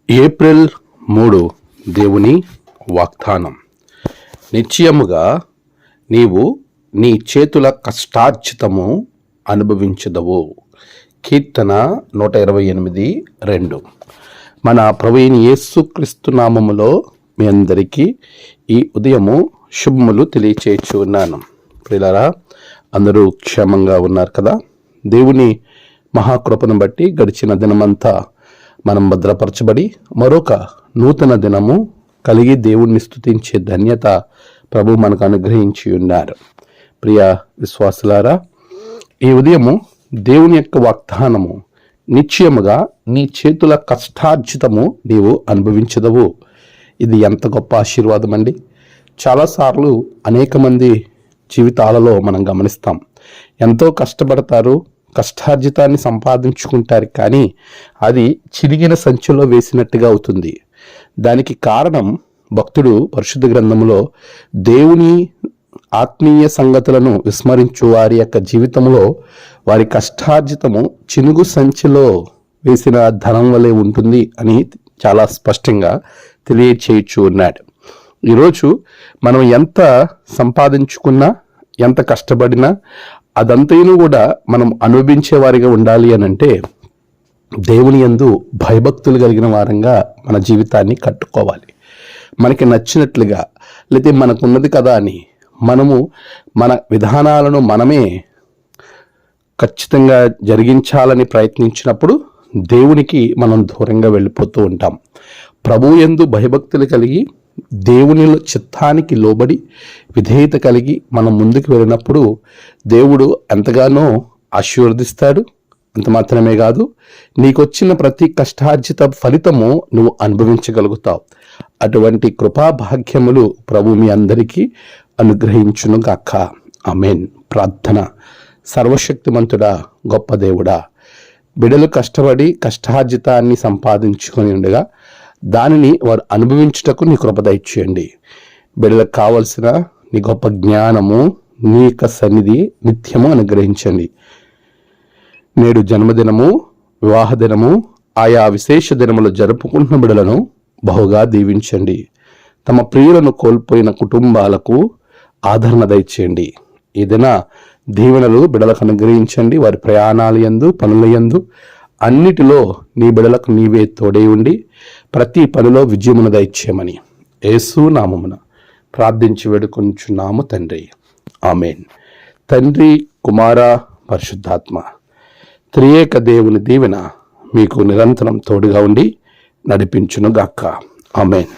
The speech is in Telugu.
ఏప్రిల్ 3 దేవుని వాగ్దానం. నిశ్చయముగా నీవు నీ చేతుల కష్టార్జితము అనుభవించదవు. కీర్తన 128:2. మన ప్రభువైన యేసుక్రీస్తు నామములో మీ అందరికీ ఈ ఉదయము శుభములు తెలియచేయుచున్నాను. ప్రియులారా, అందరూ క్షేమంగా ఉన్నారు కదా? దేవుని మహాకృపను బట్టి గడిచిన దినమంతా మనం భద్రపరచబడి మరొక నూతన దినము కలిగి దేవుణ్ణి స్తుతించే ధన్యత ప్రభు మనకు అనుగ్రహించి ఉన్నారు. ప్రియ విశ్వాసులారా, ఈ ఉదయము దేవుని యొక్క వాగ్దానము, నిశ్చయముగా నీ చేతుల కష్టార్జితము నీవు అనుభవించదవు. ఇది ఎంత గొప్ప ఆశీర్వాదం అండి. చాలాసార్లు అనేక మంది జీవితాలలో మనం గమనిస్తాం, ఎంతో కష్టపడతారు, కష్టార్జితాన్ని సంపాదించుకుంటారు, కానీ అది చిరిగిన సంచిలో వేసినట్టుగా అవుతుంది. దానికి కారణం భక్తుడు పరిశుద్ధ గ్రంథంలో దేవుని ఆత్మీయ సంగతులను విస్మరించు వారి యొక్క జీవితంలో వారి కష్టార్జితము చినుగు సంచిలో వేసిన ధనం వలె ఉంటుంది అని చాలా స్పష్టంగా తెలియచేయచ్చు ఉన్నాడు. ఈరోజు మనం ఎంత సంపాదించుకున్నా, ఎంత కష్టపడినా అదంతైనా కూడా మనం అనుభవించే వారిగా ఉండాలి అని అంటే దేవుని యందు భయభక్తులు కలిగిన వారంగా మన జీవితాన్ని కట్టుకోవాలి. మనకి నచ్చినట్లుగా, లేకపోతే మనకున్నది కదా అని మనము మన విధానాలను మనమే ఖచ్చితంగా జరిగించాలని ప్రయత్నించినప్పుడు దేవునికి మనం దూరంగా వెళ్ళిపోతూ ఉంటాం. ప్రభువు యందు భయభక్తులు కలిగి దేవుని చిత్తానికి లోబడి విధేయత కలిగి మనం ముందుకు వెళ్ళినప్పుడు దేవుడు ఎంతగానో ఆశీర్వదిస్తాడు. అంత మాత్రమే కాదు, నీకొచ్చిన ప్రతి కష్టార్జిత ఫలితము నువ్వు అనుభవించగలుగుతావు. అటువంటి కృపాభాగ్యములు ప్రభు మీ అందరికీ అనుగ్రహించును గాక. ఆమేన్. ప్రార్థన. సర్వశక్తిమంతుడా, గొప్ప దేవుడా, బిడలు కష్టపడి కష్టార్జితాన్ని సంపాదించుకొని ఉండగా దానిని వారు అనుభవించుటకు నీ కృప దయచేయండి. బిడ్డలకు కావలసిన నీ గొప్ప జ్ఞానము, నీ యొక్క సన్నిధి నిత్యము అనుగ్రహించండి. నేడు జన్మదినము, వివాహ దినము, ఆయా విశేష దినములు జరుపుకుంటున్న బిడ్డలను బహుగా దీవించండి. తమ ప్రియులను కోల్పోయిన కుటుంబాలకు ఆదరణ దయచేయండి. ఈ దిన దీవెనలు బిడ్డలకు అనుగ్రహించండి. వారి ప్రయాణాల యందు, పనుల యందు అన్నిటిలో నీ బిడ్డలకు నీవే తోడై ఉండి ప్రతి పనిలో విజయమును దయచేయమని యేసు నామమున ప్రార్థించి వేడుకొంచున్నాము తండ్రి. ఆమేన్. తండ్రి, కుమార, పరిశుద్ధాత్మ త్రియేక దేవుని దీవెన మీకు నిరంతరం తోడుగా ఉండి నడిపించును గాక. ఆమేన్.